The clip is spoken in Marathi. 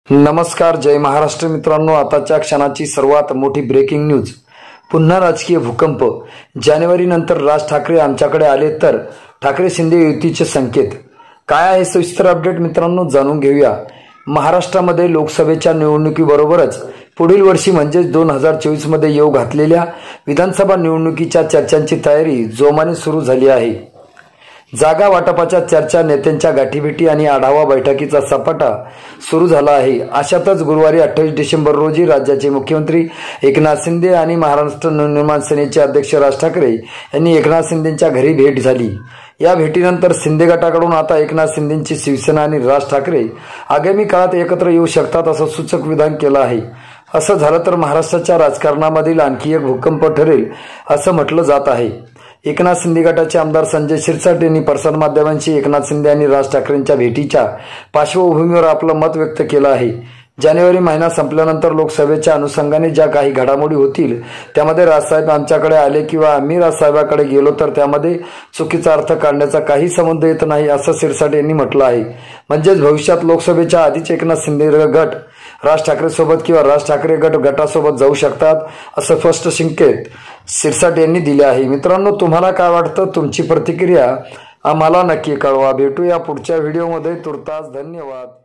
नमस्कार, जय महाराष्ट्र मित्रांनो। आताच्या क्षणाची सर्वात मोठी ब्रेकिंग न्यूज। पुन्हा राजकीय भूकंप। जानेवारी नंतर राज ठाकरे आमच्याकडे आले तर ठाकरे शिंदे युतीचे संकेत काय आहे? सविस्तर अपडेट मित्रांनो जाणून घेऊया। महाराष्ट्रामध्ये लोकसभेच्या निवडणुकीबरोबरच पुढील वर्षी म्हणजे 2024 मध्ये येऊ घातलेल्या विधानसभा निवडणुकीच्या चर्चांची तयारी जोमाने सुरू झाली आहे। जागा वाटपाच्या चर्चा, नेत्यांच्या गाठीभेटी आणि आढावा बैठकीचा सपाटा सुरू झाला आहे। अशातच गुरुवारी 28 डिसेंबर रोजी राज्याचे मुख्यमंत्री एकनाथ शिंदे आणि महाराष्ट्र नवनिर्माण सेनेचे अध्यक्ष राज ठाकरे यांनी एकनाथ शिंदेंच्या घरी भेट झाली। या भेटीनंतर शिंदे गटाकडून आता एकनाथ शिंदेंची शिवसेना आणि राज ठाकरे आगामी काळात एकत्र येऊ शकतात असं सूचक विधान केलं आहे। असं झालं तर महाराष्ट्राच्या राजकारणामधील आणखी एक भूकंप ठरेल असं म्हटलं जात आहे। एकनाथ शिंदे गटाचे आमदार संजय शिरसाट यांनी प्रसारमाध्यमांशी एकनाथ शिंदे आणि राज ठाकरेंच्या भेटीच्या पार्श्वभूमीवर आपलं मत व्यक्त केलं आहे। जानेवारी महिना संपल्यानंतर लोकसभेच्या अनुषंगाने ज्या काही घडामोडी होतील त्यामध्ये राजसाहेब आमच्याकडे आले किंवा आम्ही राजसाहेबांकडे गेलो तर त्यामध्ये चुकीचा अर्थ काढण्याचा काही संबंध येत नाही असं शिरसाट यांनी म्हटलं आहे। म्हणजेच भविष्यात लोकसभेच्या आधीच एकनाथ शिंदे गट राज ठाकरे सोबत किंवा राज ठाकरे गटासोबत जाऊ शकतात असं स्पष्ट संकेत शिरसाट यांनी दिले आहे। मित्रांनो, तुम्हाला काय वाटतं? तुमची प्रतिक्रिया आम्हाला नक्की कळवा। भेटूया पुढच्या व्हिडिओमध्ये। तुर्तास धन्यवाद।